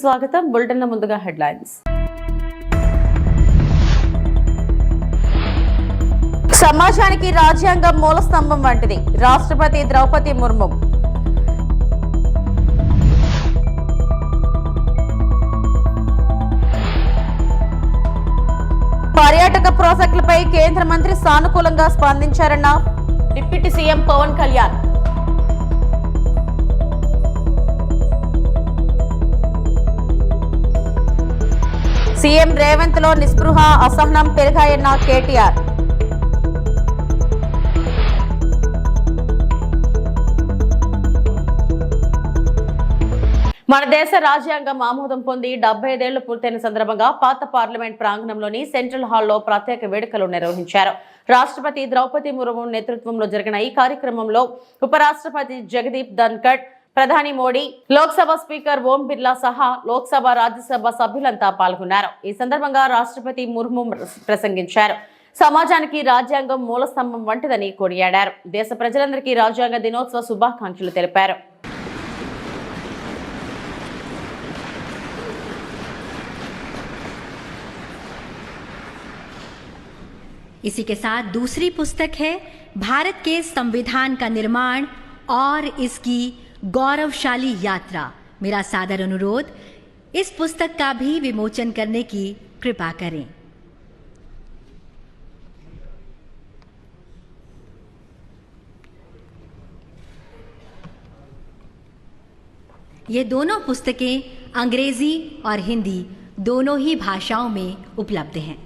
స్వాగతం. బులెటిన్ల ముందుగా హెడ్లైన్స్. సమాజానికి రాజ్యాంగం మూల స్తంభం వంటిది రాష్ట్రపతి ద్రౌపది ముర్ము. పర్యాటక ప్రాజెక్టులపై కేంద్ర మంత్రి సానుకూలంగా స్పందించారన్న deputy CM Pawan Kalyan. CM Revanth లో నిస్పృహ అసహనం పెరిగాయన్న కేటీఆర్. మన దేశ రాజ్యాంగం ఆమోదం పొంది 75 ఏళ్లు పూర్తయిన సందర్భంగా పాత పార్లమెంట్ ప్రాంగణంలోని సెంట్రల్ హాల్లో ప్రత్యేక వేడుకలు నిర్వహించారు. రాష్ట్రపతి ద్రౌపది ముర్ము నేతృత్వంలో జరిగిన ఈ కార్యక్రమంలో ఉపరాష్ట్రపతి జగదీప్ ధన్కడ్, ప్రధాని మోడీ, లోక్సభ స్పీకర్ ఓం బిర్లా సహా లోక్సభ, రాజ్యసభ సభ్యులంతా పాల్గొన్నారు. ఈ సందర్భంగా రాష్ట్రపతి ముర్ము ప్రసంగించారు. సమాజానికి రాజ్యాంగం మూలస్తంభం వంటిదని కొనియాడారు. దేశ ప్రజలందరికీ రాజ్యాంగ దినోత్సవ శుభాకాంక్షలు తెలిపారు. इसी के साथ दूसरी पुस्तक है भारत के संविधान का निर्माण और इसकी गौरवशाली यात्रा। मेरा सादर अनुरोध इस पुस्तक का भी विमोचन करने की कृपा करें। ये दोनों पुस्तकें अंग्रेजी और हिंदी दोनों ही भाषाओं में उपलब्ध हैं।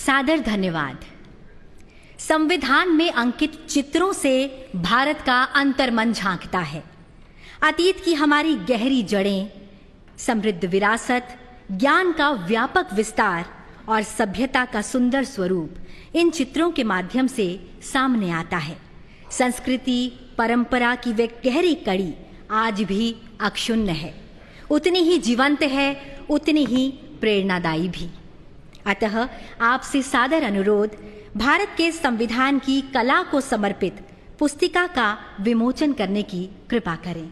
सादर धन्यवाद। संविधान में अंकित चित्रों से भारत का अंतर्मन झांकता है। अतीत की हमारी गहरी जड़ें, समृद्ध विरासत, ज्ञान का व्यापक विस्तार और सभ्यता का सुंदर स्वरूप इन चित्रों के माध्यम से सामने आता है। संस्कृति परंपरा की वे गहरी कड़ी आज भी अक्षुण्ण है, उतनी ही जीवंत है, उतनी ही प्रेरणादायी भी। अतः आपसे सादर अनुरोध भारत के संविधान की कला को समर्पित पुस्तिका का विमोचन करने की कृपा करें।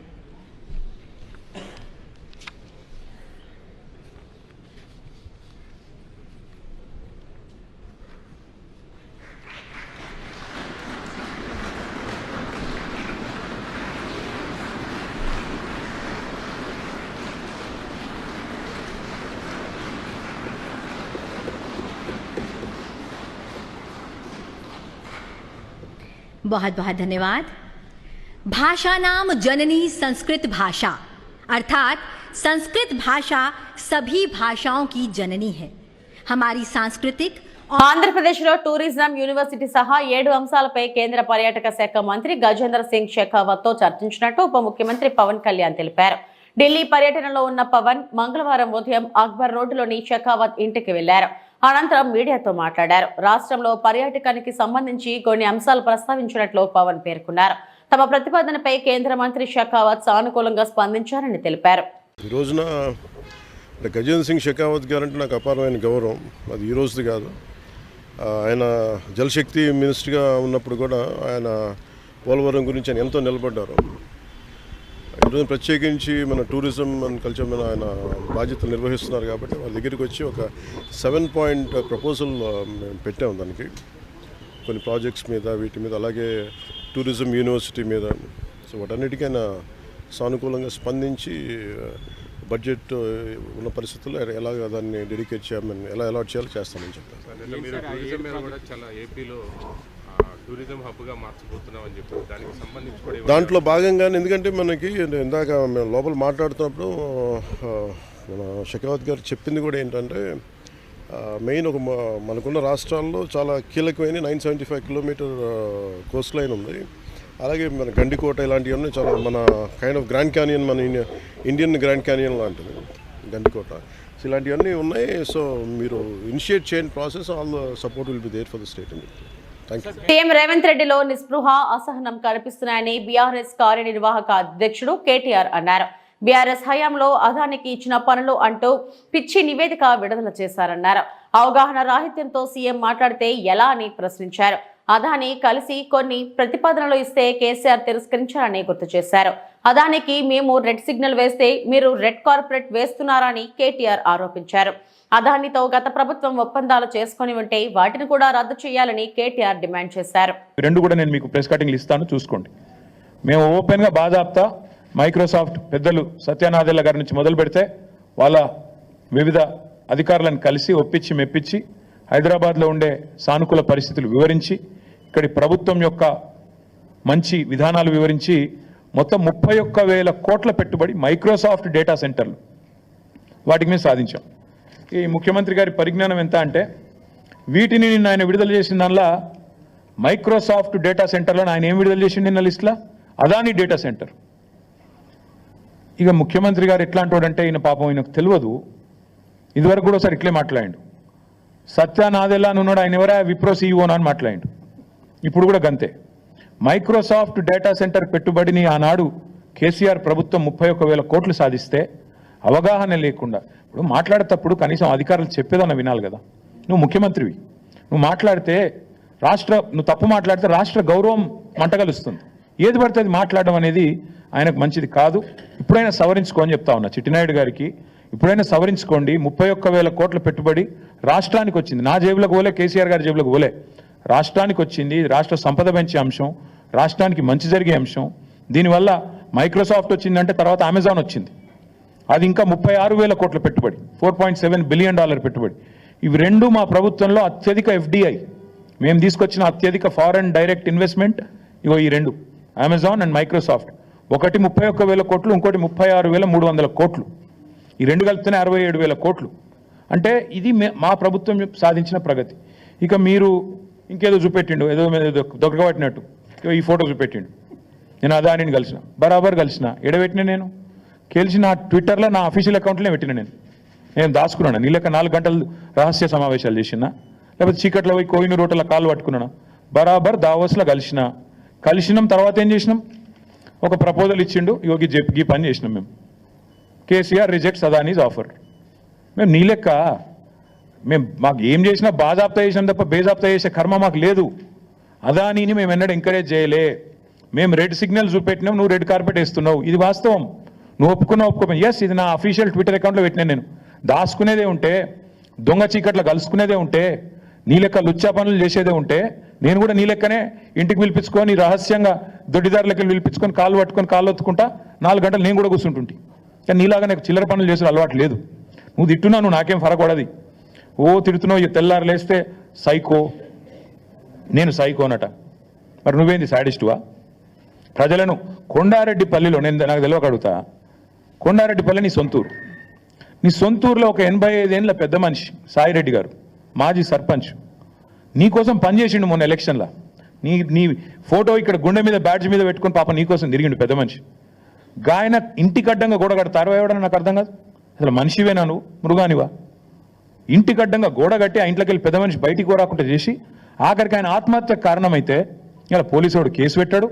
बहुत बहुत धन्यवाद। भाषा नाम जननी संस्कृत भाषा, अर्थात संस्कृत भाषा सभी भाषाओं की जननी है। हमारी सांस्कृतिक ఆంధ్రప్రదేశ్లో టూరిజం యూనివర్సిటీ సహా 7 అంశాలపై కేంద్ర పర్యాటక శాఖ మంత్రి గజేంద్ర సింగ్ షెకావత్తో చర్చించినట్టు ఉప ముఖ్యమంత్రి పవన్ కళ్యాణ్ తెలిపారు. ఢిల్లీ పర్యటనలో ఉన్న పవన్ మంగళవారం ఉదయం అక్బర్ రోడ్డులోని షెకావత్ ఇంటికి వెళ్లారు. అనంతరం మీడియాతో మాట్లాడారు. రాష్ట్రంలో పర్యాటకానికి సంబంధించి కొన్ని అంశాలు ప్రస్తావించినట్లు పవన్ పేర్కొన్నారు. తమ ప్రతిపాదనపై కేంద్ర మంత్రి షెకావత్ సానుకూలంగా స్పందించారని తెలిపారు. ఈ రోజున గజేంద్ర సింగ్ షెకావత్ గారు అంటే నాకు అపారమైన గౌరవం. అది ఈ రోజుది కాదు. ఆయన జలశక్తి మినిస్టర్గా ఉన్నప్పుడు కూడా ఆయన పోలవరం గురించి ఆయన ఎంతో నిలబడ్డారు. ఈరోజు ప్రత్యేకించి మన టూరిజం అండ్ కల్చర్ మీద ఆయన బాధ్యతలు నిర్వహిస్తున్నారు కాబట్టి వాళ్ళ దగ్గరికి వచ్చి ఒక 7-point ప్రపోజల్ మేము పెట్టాము. దానికి కొన్ని ప్రాజెక్ట్స్ మీద, వీటి మీద, అలాగే టూరిజం యూనివర్సిటీ మీద. సో వాటన్నిటికీ ఆయన సానుకూలంగా స్పందించి బడ్జెట్ ఉన్న పరిస్థితుల్లో ఎలాగ దాన్ని డెడికేట్ చేయమని, ఎలా అలాట్ చేయాలో చేస్తామని చెప్పారు. దాంట్లో భాగంగానే ఎందుకంటే మనకి ఇందాక మేము లోపల మాట్లాడుతున్నప్పుడు మన షెకావత్ గారు చెప్పింది కూడా ఏంటంటే మెయిన్ ఒక మనకున్న రాష్ట్రాల్లో చాలా కీలకమైన 975 కిలోమీటర్ కోస్ట్ లైన్ ఉంది. అలాగే మన గండికోట ఇలాంటివన్నీ చాలా మన కైండ్ ఆఫ్ గ్రాండ్ క్యానియన్, మన ఇండియన్ గ్రాండ్ క్యానియన్ లాంటిది గండికోట. సో ఇలాంటివన్నీ ఉన్నాయి. సో మీరు ఇనిషియేట్ చేయండి process, all the support will be there for the state అండి. Thank you. సీఎం రేవంత్ రెడ్డిలో నిస్పృహ అసహనం కనిపిస్తున్నాయని బీఆర్ఎస్ కార్యనిర్వాహక అధ్యక్షుడు కేటీఆర్ అన్నారు. బీఆర్ఎస్ హయాంలో అదానికి ఇచ్చిన పనులు అంటూ పిచ్చి నివేదిక విడుదల చేశారన్నారు. అవగాహన రాహిత్యంతో సీఎం మాట్లాడితే ఎలా అని ప్రశ్నించారు. అదాని కలిసి కొన్ని ప్రతిపాదనలు ఇస్తే కేసీఆర్ తిరస్కరించారని గుర్తు చేశారు. అదానికి మేము రెడ్ సిగ్నల్ వేస్తే మీరు రెడ్ కార్పొరేట్ వేస్తున్నారని కేటీఆర్ ఆరోపించారు. అదానితో గత ప్రభుత్వం ఒప్పందాలు చేసుకుని ఉంటే వాటిని కూడా రద్దు చేయాలని కేటీఆర్ డిమాండ్ చేశారు. రెండు కూడా నేను మీకు ప్రెస్ కటింగ్లు ఇస్తాను, చూసుకోండి. మేము ఓపెన్గా బాధాప్తా మైక్రోసాఫ్ట్ పెద్దలు సత్యనాదెల్ల గారి నుంచి మొదలు పెడితే వాళ్ళ వివిధ అధికారులను కలిసి ఒప్పించి మెప్పించి హైదరాబాద్లో ఉండే సానుకూల పరిస్థితులు వివరించి ఇక్కడి ప్రభుత్వం యొక్క మంచి విధానాలు వివరించి మొత్తం 31,000 కోట్ల పెట్టుబడి మైక్రోసాఫ్ట్ డేటా సెంటర్లు వాటికి మేము సాధించాం. ఈ ముఖ్యమంత్రి గారి పరిజ్ఞానం ఎంత అంటే వీటిని నిన్న ఆయన విడుదల చేసిన దానిలో మైక్రోసాఫ్ట్ డేటా సెంటర్లో ఆయన ఏం విడుదల చేసిండు నిన్న లిస్టులో? Adani data centre. ఇక ముఖ్యమంత్రి గారు ఎట్లాంటి వాడంటే ఈయన పాపం ఈయనకు తెలియదు. ఇదివరకు కూడా ఒకసారి ఇట్లే మాట్లాడాడు. సత్యనాదెల్లా అని ఉన్నాడు, ఆయన ఎవరా విప్రో సీఈఓనా అని మాట్లాడాడు. ఇప్పుడు కూడా గంతే. మైక్రోసాఫ్ట్ డేటా సెంటర్ పెట్టుబడిని ఆనాడు కేసీఆర్ ప్రభుత్వం 31,000 కోట్లు సాధిస్తే అవగాహన లేకుండా ఇప్పుడు మాట్లాడేటప్పుడు కనీసం అధికారులు చెప్పేదన్న వినాలి కదా. నువ్వు ముఖ్యమంత్రివి, నువ్వు మాట్లాడితే నువ్వు తప్పు మాట్లాడితే రాష్ట్ర గౌరవం మంటగలుస్తుంది. ఏది పడితే అది మాట్లాడడం అనేది ఆయనకు మంచిది కాదు. ఇప్పుడైనా సవరించుకో అని చెప్తా ఉన్నా చిట్టినాయుడు గారికి. ఇప్పుడైనా సవరించుకోండి. 31,000 కోట్ల పెట్టుబడి రాష్ట్రానికి వచ్చింది. నా జేబులకు పోలే, కేసీఆర్ గారి జేబులకు పోలే, రాష్ట్రానికి వచ్చింది. రాష్ట్ర సంపద పెంచే అంశం, రాష్ట్రానికి మంచి జరిగే అంశం. దీనివల్ల మైక్రోసాఫ్ట్ వచ్చిందంటే తర్వాత అమెజాన్ వచ్చింది, అది ఇంకా 36,000 కోట్ల పెట్టుబడి, $4.7 బిలియన్ పెట్టుబడి. ఇవి రెండు మా ప్రభుత్వంలో అత్యధిక FDI మేము తీసుకొచ్చిన అత్యధిక ఫారెన్ డైరెక్ట్ ఇన్వెస్ట్మెంట్. ఇగో ఈ రెండు, అమెజాన్ అండ్ మైక్రోసాఫ్ట్. ఒకటి 31,000 కోట్లు, ఇంకోటి 36,300 కోట్లు. ఈ రెండు కలిపితేనే 67,000 కోట్లు. అంటే ఇది మా ప్రభుత్వం సాధించిన ప్రగతి. ఇక మీరు ఇంకేదో చూపెట్టిండు, ఏదో దొరకబట్టినట్టు ఈ ఫోటో చూపెట్టిండు. నేను అదానిని కలిసిన, బరాబర్ కలిసిన. ఎడబెట్టిన నేను కలిసి నా ట్విట్టర్లో నా అఫీషియల్ అకౌంట్లోనే పెట్టిన. నేను దాచుకున్నాను. నీళ్ళక 4 గంటలు రహస్య సమావేశాలు చేసినా, లేకపోతే చీకట్లో పోయి కోహినూరు రోడ్ల కాళ్ళు పట్టుకున్నాను. బరాబర్ దావోస్లో కలిసినాం. తర్వాత ఏం చేసినాం? ఒక ప్రపోజల్ ఇచ్చిండు, యోగి ఈ పని చేసినాం మేము. KCR rejects Adanis offer. మేము నీ లెక్క మాకు ఏం చేసినా బాజాప్తా చేసినాం తప్ప బేజాప్తా చేసే కర్మ మాకు లేదు. అదానీని మేము ఎన్నడూ ఎంకరేజ్ చేయలే. మేము రెడ్ సిగ్నల్ చూపెట్టినాం, నువ్వు రెడ్ కార్పెట్ వేస్తున్నావు. ఇది వాస్తవం. నువ్వు ఒప్పుకోపోయి ఎస్, ఇది నా అఫీషియల్ ట్విట్టర్ అకౌంట్లో పెట్టినా. నేను దాచుకునేదే ఉంటే, దొంగ చీకట్లో కలుసుకునేదే ఉంటే, నీ లెక్క లుచ్చా పనులు చేసేదే ఉంటే, నేను కూడా నీ లెక్కనే ఇంటికి పిలిపించుకొని రహస్యంగా దొడ్డిదారులకి పిలిపించుకొని కాళ్ళు పట్టుకొని కాళ్ళు ఒత్తుకుంటా 4 గంటలు నేను కూడా కూర్చుంటుంటి. కానీ నీలాగా నాకు చిల్లర పనులు చేసిన అలవాటు లేదు. నువ్వు తిట్టున్నా, నువ్వు నాకేం ఫరకూడదు. ఓ తిడుతున్నావు, తెల్లారు లేస్తే సైకో, నేను సైకోనట. మరి నువ్వేంది సాడిస్టువా? ప్రజలను కొండారెడ్డిపల్లిలో నాకు తెలియక అడుగుతా, కొండారెడ్డిపల్లి నీ సొంతూరు. నీ సొంతూరులో ఒక 85 ఏళ్ళ పెద్ద మనిషి సాయిరెడ్డి గారు, మాజీ సర్పంచ్, నీకోసం పనిచేసిండు మొన్న ఎలక్షన్లో. నీ ఫోటో ఇక్కడ గుండె మీద బ్యాడ్జ్ మీద పెట్టుకుని పాప నీకోసం తిరిగిండు పెద్ద మనిషి. గాయన ఇంటికి అడ్డంగా గోడ కడతారు ఎవడని నాకు అర్థం కాదు. అసలు మనిషివేనా నువ్వు, మృగానివా? ఇంటికి అడ్డంగా గోడ కట్టి ఆ ఇంట్లోకి వెళ్ళి పెద్ద మనిషి బయటికి రాకుండా చేసి ఆఖరికి ఆయన ఆత్మహత్య కారణమైతే ఇలా పోలీసు కేసు పెట్టాడు.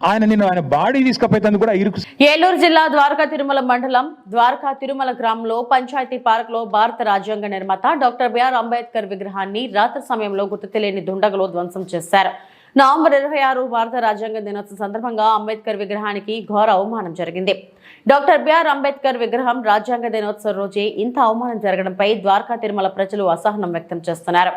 ఆయన బాడీ తీసుకపోయేందుకు కూడా ఇరుకు. ఏలూరు జిల్లా ద్వారకా తిరుమల మండలం ద్వారకా తిరుమల గ్రామంలో పంచాయతీ పార్క్ లో భారత రాజ్యాంగ నిర్మాత డాక్టర్ బిఆర్ అంబేద్కర్ విగ్రహాన్ని రాత్రి సమయంలో గుర్తు తెలియని దుండగులు ధ్వంసం చేశారు. నవంబర్ 26 భారత రాజ్యాంగ దినోత్సవం సందర్భంగా అంబేద్కర్ విగ్రహానికి ఘోర అవమానం జరిగింది. డాక్టర్ బిఆర్ అంబేద్కర్ విగ్రహం రాజ్యాంగ దినోత్సవం రోజే ఇంత అవమానం జరగడంపై ద్వారకా తిరుమల ప్రజలు అసహనం వ్యక్తం చేస్తున్నారు.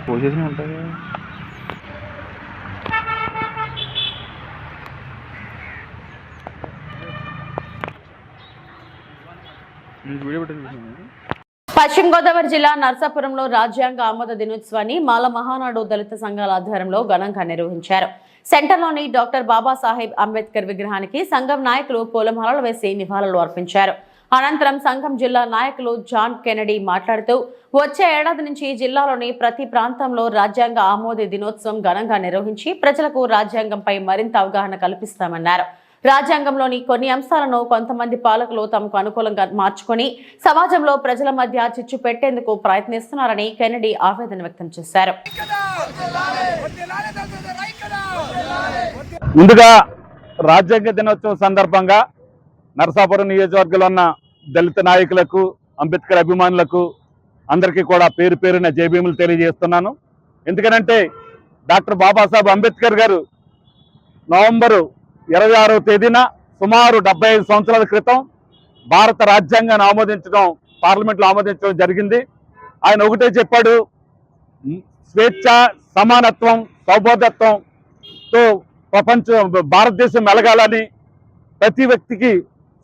పోసేసి ఉంటుంది. వీడియో పెట్టింది. పశ్చిమ గోదావరి జిల్లా నర్సాపురంలో రాజ్యాంగ ఆమోద దినోత్సవాన్ని మాల మహానాడు దళిత సంఘాల ఆధ్వర్యంలో ఘనంగా నిర్వహించారు. సెంటర్లోని డాక్టర్ బాబాసాహెబ్ అంబేద్కర్ విగ్రహానికి సంఘం నాయకులు పూలమాలలు వేసి నివాళులు అర్పించారు. అనంతరం సంఘం జిల్లా నాయకులు జాన్ కెనడీ మాట్లాడుతూ వచ్చే ఏడాది నుంచి జిల్లాలోని ప్రతి ప్రాంతంలో రాజ్యాంగ ఆమోద దినోత్సవం ఘనంగా నిర్వహించి ప్రజలకు రాజ్యాంగంపై మరింత అవగాహన కల్పిస్తామన్నారు. రాజ్యాంగంలోని కొన్ని అంశాలను కొంతమంది పాలకులు తమకు అనుకూలంగా మార్చుకొని సమాజంలో ప్రజల మధ్య చిచ్చు పెట్టేందుకు ప్రయత్నిస్తున్నారని కెనడీ ఆవేదన వ్యక్తం చేశారు. ముందుగా రాజ్యాంగ దినోత్సవం సందర్భంగా నరసాపురం నియోజకవర్గంలో ఉన్న దళిత నాయకులకు, అంబేద్కర్ అభిమానులకు అందరికీ కూడా పేరు పేరున జైభీములు తెలియజేస్తున్నాను. ఎందుకనంటే డాక్టర్ బాబాసాహెబ్ అంబేద్కర్ గారు నవంబరు 26వ తేదీన సుమారు 75 సంవత్సరాల క్రితం భారత రాజ్యాంగాన్ని ఆమోదించడం, పార్లమెంట్లో ఆమోదించడం జరిగింది. ఆయన ఒకటే చెప్పాడు, స్వేచ్ఛ, సమానత్వం, సౌభోదత్వంతో భారతదేశం మెలగాలని, ప్రతి వ్యక్తికి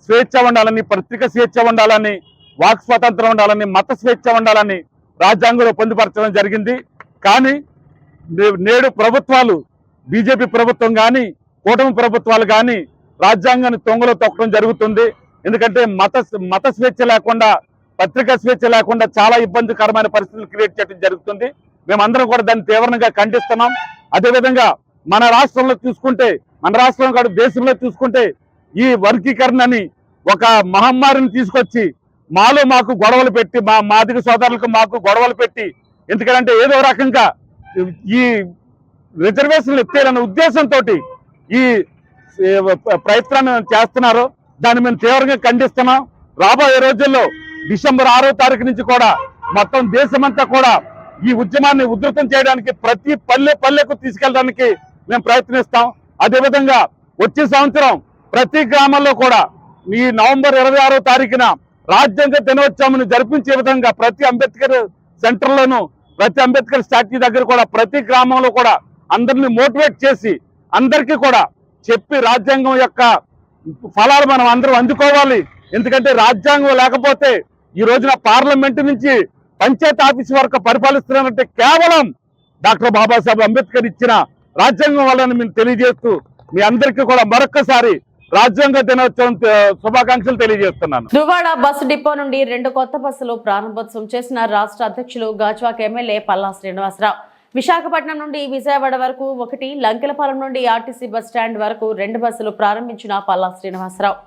స్వేచ్ఛ ఉండాలని, పత్రిక స్వేచ్ఛ ఉండాలని, వాక్ స్వాతంత్రం ఉండాలని, మత స్వేచ్ఛ ఉండాలని రాజ్యాంగంలో పొందుపరచడం జరిగింది. కానీ నేడు ప్రభుత్వాలు, బీజేపీ ప్రభుత్వం కానీ కూటమి ప్రభుత్వాలు కానీ రాజ్యాంగాన్ని తొంగలో తొక్కడం జరుగుతుంది. ఎందుకంటే మత స్వేచ్ఛ లేకుండా, పత్రికా స్వేచ్ఛ లేకుండా చాలా ఇబ్బందికరమైన పరిస్థితులు క్రియేట్ చేయడం జరుగుతుంది. మేమందరం కూడా దాన్ని తీవ్రంగా ఖండిస్తున్నాం. అదేవిధంగా మన రాష్ట్రంలో చూసుకుంటే, మన రాష్ట్రం కాదు దేశంలో చూసుకుంటే ఈ వర్గీకరణని ఒక మహమ్మారిని తీసుకొచ్చి మాకు గొడవలు పెట్టి, మా మాదిగ సోదరులకు మాకు గొడవలు పెట్టి, ఎందుకంటే ఏదో రకంగా ఈ రిజర్వేషన్లు ఎత్తేయాలన్న ఉద్దేశంతో ఈ ప్రయత్నాన్ని చేస్తున్నారు. దాన్ని మేము తీవ్రంగా ఖండిస్తున్నాం. రాబోయే రోజుల్లో డిసెంబర్ 6వ తారీఖు నుంచి కూడా మొత్తం దేశమంతా కూడా ఈ ఉద్యమాన్ని ఉధృతం చేయడానికి, ప్రతి పల్లెకు తీసుకెళ్ళడానికి మేము ప్రయత్నిస్తాం. అదేవిధంగా వచ్చే సంవత్సరం ప్రతి గ్రామంలో కూడా ఈ నవంబర్ 26వ తారీఖున రాజ్యాంగ దినోత్సవం జరిపించే విధంగా ప్రతి అంబేద్కర్ సెంటర్లోనూ, ప్రతి అంబేద్కర్ స్టాట్యూ దగ్గర కూడా, ప్రతి గ్రామంలో కూడా అందరినీ మోటివేట్ చేసి అందరికీ కూడా చెప్పి రాజ్యాంగం యొక్క ఫలాలు మనం అందరం అందుకోవాలి. ఎందుకంటే రాజ్యాంగం లేకపోతే ఈ రోజున పార్లమెంటు నుంచి పంచాయతీ ఆఫీస్ వరకు పరిపాలిస్తున్నారంటే కేవలం డాక్టర్ బాబాసాహెబ్ అంబేద్కర్ ఇచ్చిన రాజ్యాంగం వల్లని మేము తెలియజేస్తూ మీ అందరికీ కూడా మరొక్కసారి రాజ్యాంగ దినోత్సవం శుభాకాంక్షలు తెలియజేస్తున్నాను. దువ్వాడ బస్సు డిపో నుండి 2 కొత్త బస్సులు ప్రారంభోత్సవం చేసిన రాష్ట్ర అధ్యక్షులు గాజువాక ఎమ్మెల్యే పల్లా శ్రీనివాసరావు. విశాఖపట్నం నుండి విజయవాడ వరకు 1, లంకెలపాలెం నుండి ఆర్టీసీ బస్ స్టాండ్ వరకు 2 బస్సులు ప్రారంభించిన పల్లా శ్రీనివాసరావు.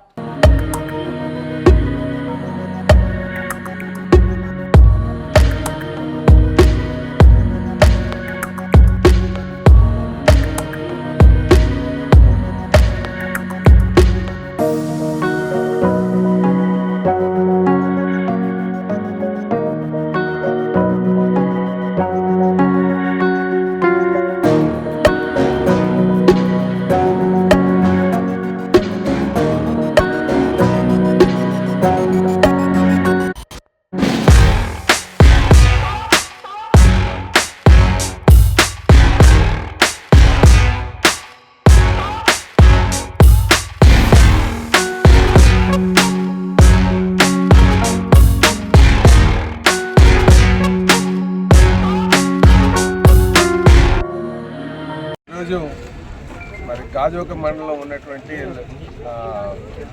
మరి గాజువాక మండలంలో ఉన్నటువంటి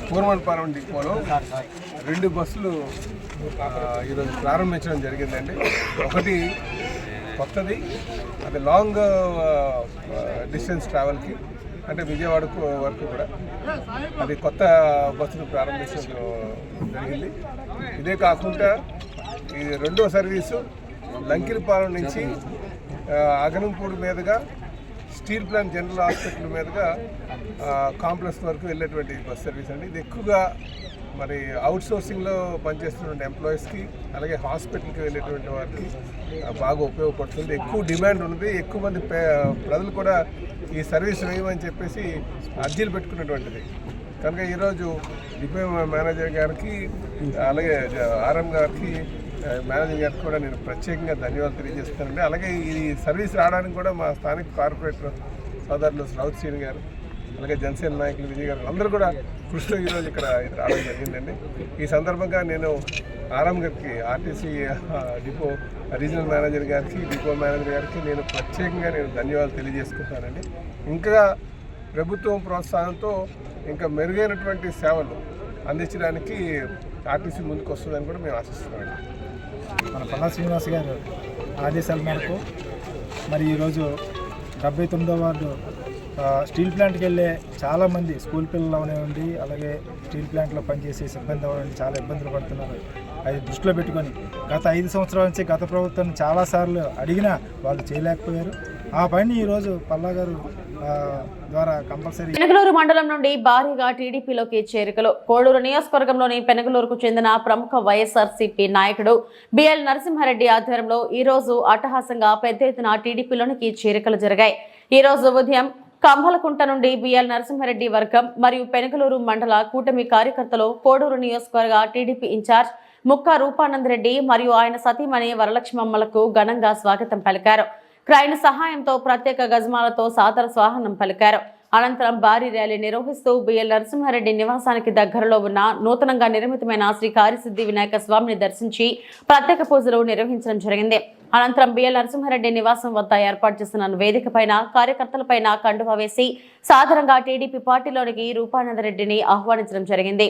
పూర్వన్పాలెం డిపోలో 2 బస్సులు ఈరోజు ప్రారంభించడం జరిగిందండి. ఒకటి కొత్తది, అది లాంగ్ డిస్టెన్స్ ట్రావెల్కి, అంటే విజయవాడ వరకు కూడా అది కొత్త బస్సులు ప్రారంభించడం జరిగింది. ఇదే కాకుండా ఈ 2వ సర్వీసు లంకిలపాలెం నుంచి అగనంపూడి మీదుగా స్టీల్ ప్లాంట్ జనరల్ హాస్పిటల్ మీదుగా కాంప్లెక్స్ వరకు వెళ్ళేటువంటి బస్ సర్వీస్ అండి. ఇది ఎక్కువగా మరి అవుట్ సోర్సింగ్లో పనిచేస్తున్నటువంటి ఎంప్లాయీస్కి, అలాగే హాస్పిటల్కి వెళ్ళేటువంటి వారికి బాగా ఉపయోగపడుతుంది. ఎక్కువ డిమాండ్ ఉంది. ఎక్కువ మంది ప్రజలు కూడా ఈ సర్వీస్ వేయమని చెప్పేసి అర్జీలు పెట్టుకున్నటువంటిది. కనుక ఈరోజు డిపో మేనేజర్ గారికి, అలాగే ఆర్ఎం గారికి మేనేజర్ గారికి కూడా నేను ప్రత్యేకంగా ధన్యవాదాలు తెలియజేస్తానండి. అలాగే ఈ సర్వీస్ రావడానికి కూడా మా స్థానిక కార్పొరేటర్ సోదరులు రౌత్ శ్రీని గారు, అలాగే జనసేన నాయకులు విజయ్ గారు అందరూ కూడా కృషిలో ఈరోజు ఇక్కడ రావడం జరిగిందండి. ఈ సందర్భంగా నేను ఆరామ్ గారికి, ఆర్టీసీ డిపో రీజనల్ మేనేజర్ గారికి, డిపో మేనేజర్ గారికి నేను ప్రత్యేకంగా ధన్యవాదాలు తెలియజేసుకుంటానండి. ఇంకా ప్రభుత్వం ప్రోత్సాహంతో ఇంకా మెరుగైనటువంటి సేవలు అందించడానికి ఆర్టీసీ ముందుకు వస్తుందని కూడా మేము ఆశిస్తున్నామండి. మన పల్లా శ్రీనివాస్ గారు ఆదేశాల మేరకు మరి ఈరోజు 79వ వార్డు స్టీల్ ప్లాంట్కి వెళ్ళే చాలామంది స్కూల్ పిల్లలు అవనివ్వండి, అలాగే స్టీల్ ప్లాంట్లో పనిచేసే సిబ్బంది అవనివ్వండి చాలా ఇబ్బందులు పడుతున్నారు. అది దృష్టిలో పెట్టుకొని గత 5 సంవత్సరాల నుంచి గత ప్రభుత్వం చాలాసార్లు అడిగినా వాళ్ళు చేయలేకపోయారు. ఆ పని ఈరోజు పల్లా గారు ద్వారా కంపల్సరీ. పెనగలూరు మండలం నుండి భారీగా టీడీపీలోకి చేరికలు. కోడూరు నియోజకవర్గంలోని పెనగలూరుకు చెందిన ప్రముఖ వైఎస్ఆర్సీపీ నాయకుడు బిఎల్ నరసింహారెడ్డి ఆధ్వర్యంలో ఈ రోజు అట్టహాసంగా పెద్ద ఎత్తున టీడీపీలోనికి చేరికలు జరిగాయి. ఈ రోజు ఉదయం కంభలకుంట నుండి బిఎల్ నరసింహారెడ్డి వర్గం మరియు పెనగలూరు మండల కూటమి కార్యకర్తలు కోడూరు నియోజకవర్గ టీడీపీ ఇన్ఛార్జ్ ముక్కా రూపానందరెడ్డి మరియు ఆయన సతీమణి వరలక్ష్మమ్మలకు ఘనంగా స్వాగతం పలికారు. క్రైన్ సహాయంతో ప్రత్యేక గజమాలతో సాదర స్వాగతం పలికారు. అనంతరం భారీ ర్యాలీ నిర్వహిస్తూ బిఎల్ నరసింహారెడ్డి నివాసానికి దగ్గరలో ఉన్న నూతనంగా నిర్మితమైన శ్రీ కార్యసిద్ధి వినాయక స్వామిని దర్శించి ప్రత్యేక పూజలు నిర్వహించడం జరిగింది. అనంతరం బిఎల్ నరసింహారెడ్డి నివాసం వద్ద ఏర్పాటు చేసిన వేదిక పైన కార్యకర్తలపైన కండువా వేసి సాధారణంగా టీడీపీ పార్టీలోనికి రూపానందరెడ్డిని ఆహ్వానించడం జరిగింది.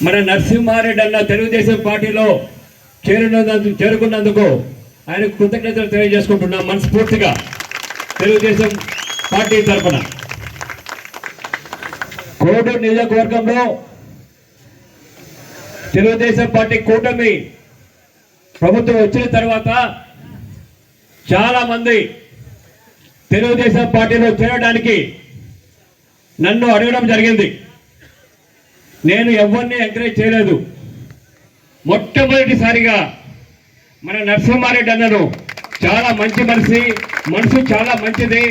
మన నరసింహారెడ్డి అన్న తెలుగుదేశం పార్టీలో చేరుకున్నందుకు ఆయన కృతజ్ఞతలు తెలియజేసుకుంటున్నాం మనస్ఫూర్తిగా తెలుగుదేశం పార్టీ తరఫున. కోడూరు నియోజకవర్గంలో తెలుగుదేశం పార్టీ కూటమి ప్రభుత్వం వచ్చిన తర్వాత చాలా మంది తెలుగుదేశం పార్టీలో చేరడానికి నన్ను అడగడం జరిగింది. నేను ఎవరిని ఎంకరేజ్ చేయలేదు. మొట్టమొదటిసారిగా మన నరసింహారెడ్డి అన్నను చాలా మంచి మనసు చాలా మంచిది,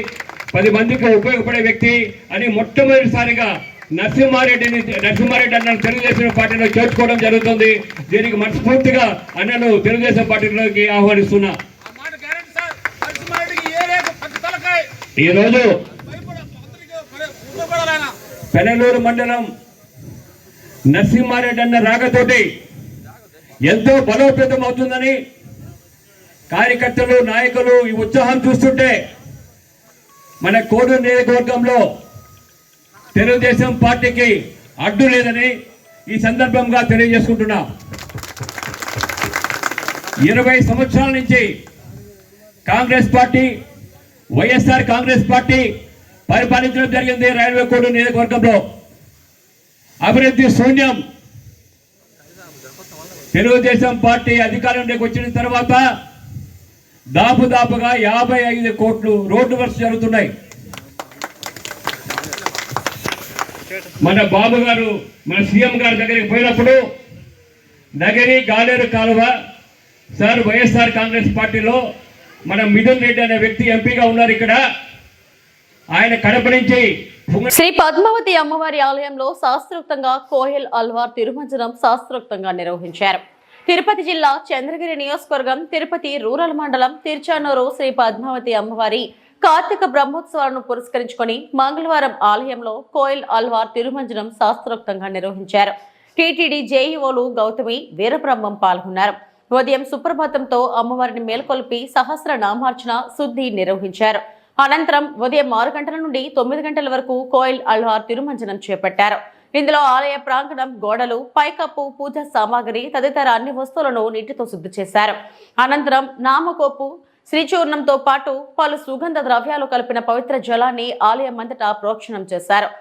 10 మందికి ఉపయోగపడే వ్యక్తి అని మొట్టమొదటిసారిగా నరసింహారెడ్డి అన్నను తెలుగుదేశం పార్టీలో చేర్చుకోవడం జరుగుతుంది. దీనికి మనస్ఫూర్తిగా అన్నను తెలుగుదేశం పార్టీలోకి ఆహ్వానిస్తున్నా. ఈరోజు పెనగలూరు మండలం నరసింహారెడ్డి అన్న రాకతోటి ఎంతో బలోపేతం అవుతుందని కార్యకర్తలు నాయకులు ఈ ఉత్సాహం చూస్తుంటే మన కోడూరు నియోజకవర్గంలో తెలుగుదేశం పార్టీకి అడ్డు లేదని ఈ సందర్భంగా తెలియజేసుకుంటున్నా. 20 సంవత్సరాల నుంచి కాంగ్రెస్ పార్టీ, వైఎస్ఆర్ కాంగ్రెస్ పార్టీ పరిపాలించడం జరిగింది. రైల్వే కోడూరు నియోజకవర్గంలో అభివృద్ధి శూన్యం. తెలుగుదేశం పార్టీ అధికారంలోకి వచ్చిన తర్వాత దాపుగా 55 కోట్లు రోడ్డు వర్క్స్ జరుగుతున్నాయి. మన బాబు గారు మన సీఎం గారి దగ్గరికి పోయినప్పుడు నగరి గాలేరు కాలువ సార్ వైఎస్ఆర్ కాంగ్రెస్ పార్టీలో మన మిథున్ రెడ్డి అనే వ్యక్తి ఎంపీగా ఉన్నారు. ఇక్కడ ఆయన కడప నుంచి శ్రీ పద్మావతి అమ్మవారి ఆలయంలో శాస్త్రోక్తంగా కోయల్ అల్వార్ తిరుమంజనం శాస్త్రోక్తంగా నిర్వహించారు. తిరుపతి జిల్లా చంద్రగిరి నియోజకవర్గం తిరుపతి రూరల్ మండలం తిరుచానూరు శ్రీ పద్మావతి అమ్మవారి కార్తీక బ్రహ్మోత్సవాలను పురస్కరించుకొని మంగళవారం ఆలయంలో కోయల్ అల్వార్ తిరుమంజనం శాస్త్రోక్తంగా నిర్వహించారు. టీటీడీ జేఈఓలు గౌతమి, వీరబ్రహ్మం పాల్గొన్నారు. ఉదయం సుప్రభాతంతో అమ్మవారిని మేల్కొల్పి సహస్ర నామార్చన శుద్ధి నిర్వహించారు. అనంతరం ఉదయం 6 గంటల నుండి 9 గంటల వరకు కోయల్ అల్వార్ తిరుమంజనం చేపట్టారు. ఇందులో ఆలయ ప్రాంగణం, గోడలు, పైకప్పు, పూజ సామాగ్రి తదితర అన్ని వస్తువులను నీటితో శుద్ధి చేశారు. అనంతరం నామకోపు, శ్రీచూర్ణంతో పాటు పలు సుగంధ ద్రవ్యాలు కలిపిన పవిత్ర జలాన్ని ఆలయం అంతటా ప్రోక్షణం చేశారు.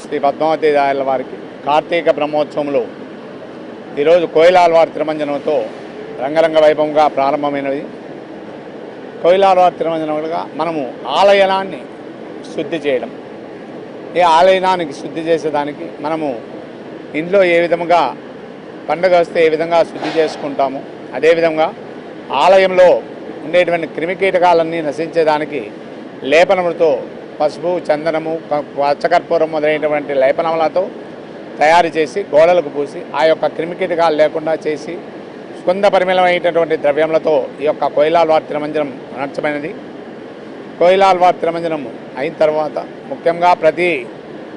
శ్రీ పద్మావతి దాయల వారికి కార్తీక బ్రహ్మోత్సవంలో ఈరోజు కోయిలాల్వారి తిరుమంజనంతో రంగరంగ వైభవంగా ప్రారంభమైనది. కోయిలాల్వారి తిరుమంజనంగా మనము ఆలయాన్ని శుద్ధి చేయడం, ఈ ఆలయానికి శుద్ధి చేసేదానికి మనము ఇంట్లో ఏ విధంగా పండుగ వస్తే ఏ విధంగా శుద్ధి చేసుకుంటాము, అదేవిధంగా ఆలయంలో ఉండేటువంటి క్రిమికీటకాలన్నీ నశించేదానికి లేపనములతో పసుపు, చందనము, పచ్చకర్పూరం మొదలైనటువంటి లేపనములతో తయారు చేసి గోడలకు పూసి ఆ యొక్క క్రిమికీటకాలు లేకుండా చేసి సుగంధ పరిమళమైనటువంటి ద్రవ్యములతో ఈ యొక్క కోయిలాల్వారి తిరుమంజనం అనర్చమైనది. కోయిలాల్వారి తిరుమంజనం అయిన తర్వాత ముఖ్యంగా ప్రతి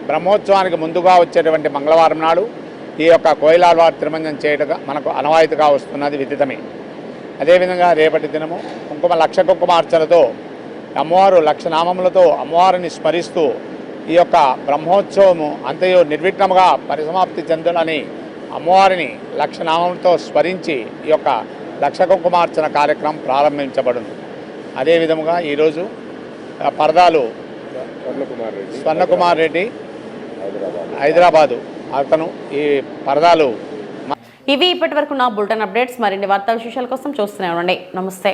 బ్రహ్మోత్సవానికి ముందుగా వచ్చేటువంటి మంగళవారం నాడు ఈ యొక్క కోయిలాల్వారి తిరుమంజనం చేయటగా మనకు అనవాయితీగా వస్తున్నది విదితమే. అదేవిధంగా రేపటి దినము లక్ష కుంకుమార్చనతో అమ్మవారు లక్షనామములతో అమ్మవారిని స్మరిస్తూ ఈ యొక్క బ్రహ్మోత్సవము అంతయు నిర్విఘ్నముగా పరిసమాప్తి చెందాలని అమ్మవారిని లక్షనామంతో స్మరించి ఈ యొక్క లక్ష కుంకుమార్చన కార్యక్రమం ప్రారంభించబడింది. అదేవిధముగా ఈరోజు పరదాలు స్వర్ణకుమార్ రెడ్డి హైదరాబాదు అతను ఈ పరదాలు. ఇవి ఇప్పటి వరకు నా బులెటిన్ అప్డేట్స్. మరిన్ని వార్తా విశేషాల కోసం చూస్తూనే ఉండండి. నమస్తే.